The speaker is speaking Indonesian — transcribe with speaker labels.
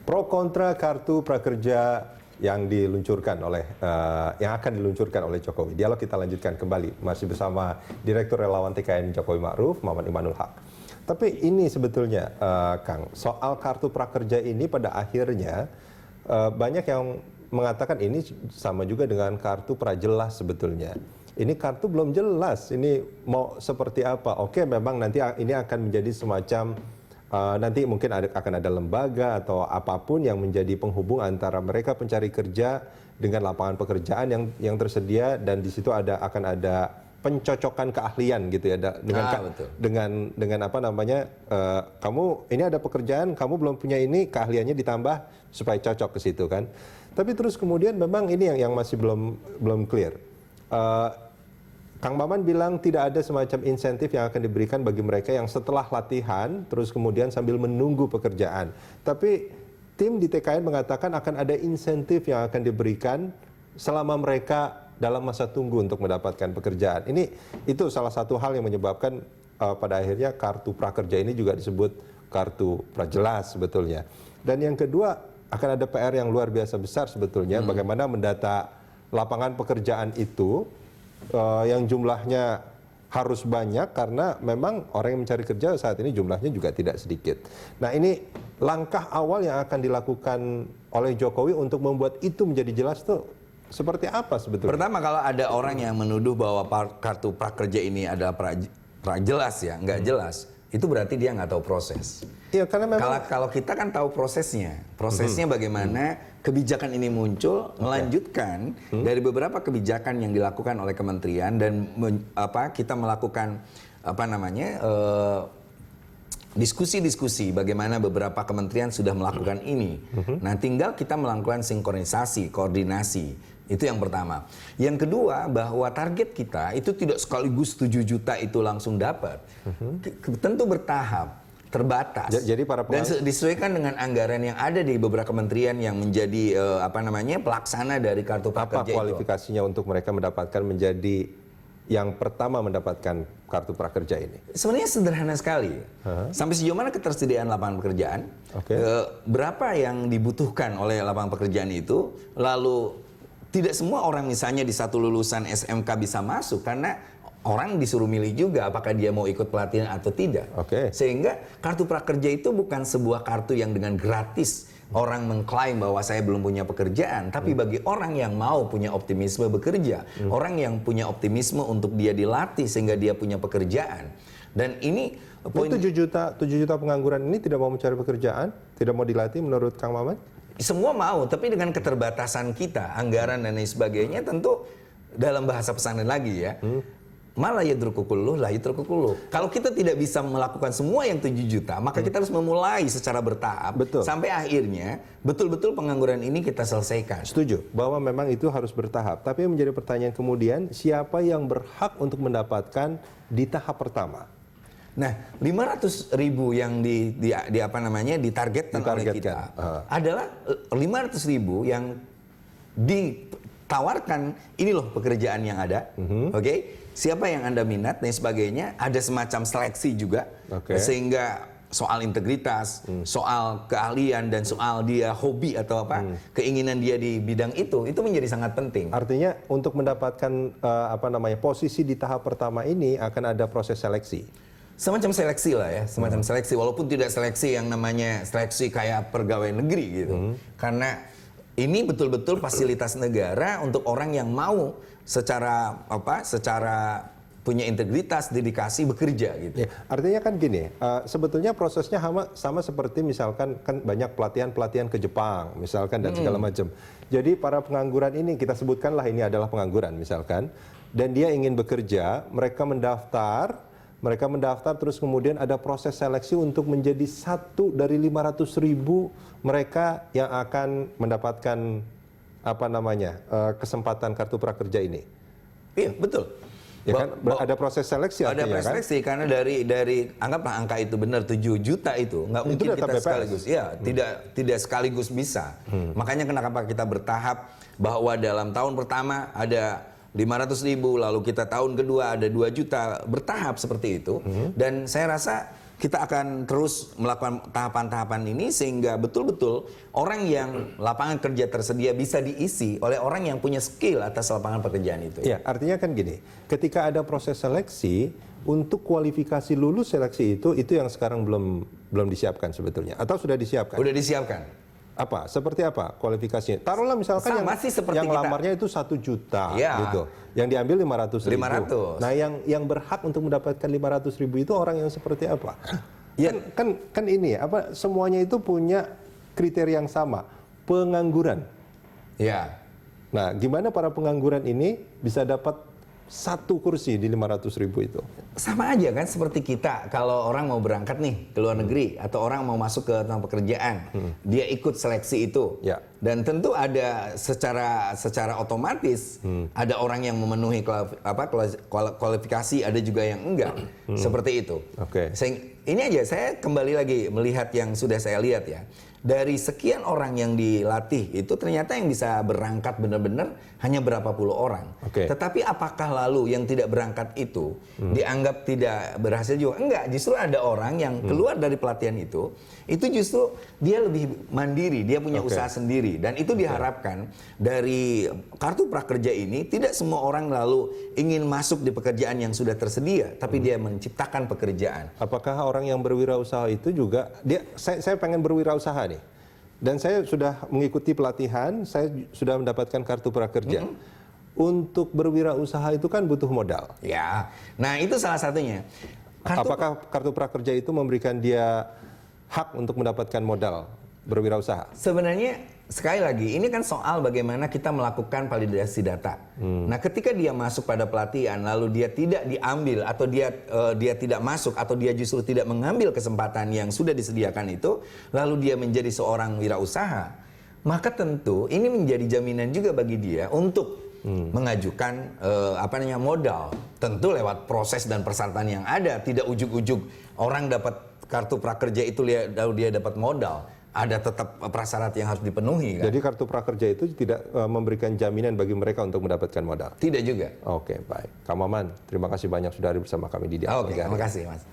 Speaker 1: Pro kontra kartu prakerja yang diluncurkan oleh yang akan diluncurkan oleh Jokowi. Dialog kita lanjutkan kembali masih bersama Direktur Relawan TKN Jokowi Ma'ruf, Maman Imanul Haq. Tapi ini sebetulnya Kang, soal kartu prakerja ini pada akhirnya banyak yang mengatakan ini sama juga dengan kartu prajelas sebetulnya. Ini kartu belum jelas, ini mau seperti apa. Oke, memang nanti ini akan menjadi semacam nanti mungkin akan ada lembaga atau apapun yang menjadi penghubung antara mereka pencari kerja dengan lapangan pekerjaan yang tersedia, dan di situ akan ada pencocokan keahlian gitu ya dengan apa namanya kamu ini ada pekerjaan, kamu belum punya ini, keahliannya ditambah supaya cocok ke situ kan. Tapi terus kemudian memang ini yang masih belum clear. Kang Maman bilang tidak ada semacam insentif yang akan diberikan bagi mereka yang setelah latihan terus kemudian sambil menunggu pekerjaan. Tapi tim di TKN mengatakan akan ada insentif yang akan diberikan selama mereka dalam masa tunggu untuk mendapatkan pekerjaan. Itu salah satu hal yang menyebabkan pada akhirnya kartu prakerja ini juga disebut kartu prajelas sebetulnya. Dan yang kedua, akan ada PR yang luar biasa besar sebetulnya, bagaimana mendata lapangan pekerjaan itu yang jumlahnya harus banyak karena memang orang yang mencari kerja saat ini jumlahnya juga tidak sedikit. Nah, ini langkah awal yang akan dilakukan oleh Jokowi untuk membuat itu menjadi jelas tuh seperti apa sebetulnya? Pertama,
Speaker 2: kalau ada orang yang menuduh bahwa kartu prakerja ini adalah prajelas ya, nggak jelas, itu berarti dia nggak tahu proses.
Speaker 1: Iya, karena memang
Speaker 2: kalau kita kan tahu prosesnya bagaimana kebijakan ini muncul, melanjutkan dari beberapa kebijakan yang dilakukan oleh kementerian dan kita melakukan diskusi-diskusi bagaimana beberapa kementerian sudah melakukan ini. Nah, tinggal kita melakukan sinkronisasi, koordinasi. Itu yang pertama. Yang kedua, bahwa target kita itu tidak sekaligus 7 juta itu langsung dapat. Tentu bertahap, terbatas.
Speaker 1: Jadi
Speaker 2: dan disesuaikan dengan anggaran yang ada di beberapa kementerian yang menjadi pelaksana dari kartu prakerja.
Speaker 1: Apa kualifikasinya untuk mereka mendapatkan menjadi yang pertama mendapatkan kartu prakerja ini?
Speaker 2: Sebenarnya sederhana sekali. Sampai sejauh mana ketersediaan lapangan pekerjaan, berapa yang dibutuhkan oleh lapangan pekerjaan itu, lalu tidak semua orang misalnya di satu lulusan SMK bisa masuk karena orang disuruh milih juga apakah dia mau ikut pelatihan atau tidak. Sehingga kartu prakerja itu bukan sebuah kartu yang dengan gratis orang mengklaim bahwa saya belum punya pekerjaan, tapi bagi orang yang mau punya optimisme bekerja, orang yang punya optimisme untuk dia dilatih sehingga dia punya pekerjaan. Dan ini
Speaker 1: poin 7 juta pengangguran ini tidak mau mencari pekerjaan, tidak mau dilatih menurut Kang Maman?
Speaker 2: Semua mau, tapi dengan keterbatasan kita, anggaran dan lain sebagainya, tentu dalam bahasa pesantren lagi ya. Malah yadrukukuluh lah yadrukukuluh. Kalau kita tidak bisa melakukan semua yang 7 juta, maka kita harus memulai secara bertahap. Sampai akhirnya betul-betul pengangguran ini kita selesaikan.
Speaker 1: Setuju bahwa memang itu harus bertahap. Tapi yang menjadi pertanyaan kemudian, siapa yang berhak untuk mendapatkan di tahap pertama?
Speaker 2: Nah, 500.000 yang ditargetkan oleh kita adalah 500.000 yang ditawarkan, ini loh pekerjaan yang ada. Siapa yang Anda minat dan sebagainya, ada semacam seleksi juga. Sehingga soal integritas, soal keahlian, dan soal dia hobi atau keinginan dia di bidang itu menjadi sangat penting.
Speaker 1: Artinya untuk mendapatkan posisi di tahap pertama ini akan ada proses seleksi.
Speaker 2: Semacam seleksi lah ya, semacam seleksi, walaupun tidak seleksi yang namanya seleksi kayak pegawai negeri gitu. Karena ini betul-betul fasilitas negara untuk orang yang mau secara punya integritas, dedikasi bekerja gitu.
Speaker 1: Artinya kan gini, sebetulnya prosesnya sama seperti misalkan kan banyak pelatihan ke Jepang misalkan dan segala macam. Jadi para pengangguran ini, kita sebutkanlah ini adalah pengangguran misalkan, dan dia ingin bekerja, mereka mendaftar terus kemudian ada proses seleksi untuk menjadi satu dari 500.000 mereka yang akan mendapatkan kesempatan kartu prakerja ini.
Speaker 2: Iya, betul.
Speaker 1: Ya kan? Ada proses seleksi
Speaker 2: artinya, ada proses seleksi kan? Karena dari anggaplah angka itu benar 7 juta itu nggak mungkin kita BPS. Sekaligus tidak sekaligus bisa. Makanya kenapa kita bertahap, bahwa dalam tahun pertama ada 500.000, lalu kita tahun kedua ada 2 juta, bertahap seperti itu. Dan saya rasa kita akan terus melakukan tahapan-tahapan ini sehingga betul-betul orang yang lapangan kerja tersedia bisa diisi oleh orang yang punya skill atas lapangan pekerjaan itu.
Speaker 1: Ya, artinya kan gini, ketika ada proses seleksi, untuk kualifikasi lulus seleksi itu yang sekarang belum disiapkan sebetulnya, atau sudah disiapkan?
Speaker 2: Udah disiapkan.
Speaker 1: Apa? Seperti apa kualifikasinya? Taruhlah misalkan yang lamarnya itu 1 juta, gitu. Yang diambil 500.000. Nah, yang berhak untuk mendapatkan 500.000 itu orang yang seperti apa? Ya, kan ini apa? Semuanya itu punya kriteria yang sama, pengangguran.
Speaker 2: Ya.
Speaker 1: Nah, gimana para pengangguran ini bisa dapat 1 kursi di 500.000 itu?
Speaker 2: Sama aja kan seperti kita kalau orang mau berangkat nih ke luar negeri atau orang mau masuk ke tempat pekerjaan, dia ikut seleksi itu.
Speaker 1: Ya.
Speaker 2: Dan tentu ada secara otomatis ada orang yang memenuhi kualifikasi, ada juga yang enggak. Seperti itu.
Speaker 1: Oke.
Speaker 2: Ini aja saya kembali lagi melihat yang sudah saya lihat ya. Dari sekian orang yang dilatih itu ternyata yang bisa berangkat benar-benar hanya berapa puluh orang. Tetapi apakah lalu yang tidak berangkat itu dianggap tidak berhasil juga? Enggak, justru ada orang yang keluar dari pelatihan itu justru dia lebih mandiri, dia punya usaha sendiri. Dan itu diharapkan dari kartu prakerja ini tidak semua orang lalu ingin masuk di pekerjaan yang sudah tersedia, tapi dia menciptakan pekerjaan.
Speaker 1: Apakah orang yang berwirausaha itu juga saya pengen berwirausaha nih, dan saya sudah mengikuti pelatihan, saya sudah mendapatkan kartu prakerja. Untuk berwirausaha itu kan butuh modal.
Speaker 2: Ya, nah itu salah satunya.
Speaker 1: Apakah kartu prakerja itu memberikan dia hak untuk mendapatkan modal berwirausaha?
Speaker 2: Sebenarnya sekali lagi ini kan soal bagaimana kita melakukan validasi data. Nah, ketika dia masuk pada pelatihan lalu dia tidak diambil atau dia tidak masuk atau dia justru tidak mengambil kesempatan yang sudah disediakan itu, lalu dia menjadi seorang wirausaha, maka tentu ini menjadi jaminan juga bagi dia untuk mengajukan modal. Tentu lewat proses dan persyaratan yang ada, tidak ujug-ujug orang dapat kartu prakerja itu lalu dia dapat modal. Ada tetap prasyarat yang harus dipenuhi kan?
Speaker 1: Jadi kartu prakerja itu tidak memberikan jaminan bagi mereka untuk mendapatkan modal?
Speaker 2: Tidak juga.
Speaker 1: Oke, baik. Kang Maman, terima kasih banyak sudah hadir bersama kami di Dialog.
Speaker 2: Oke, terima kasih Mas.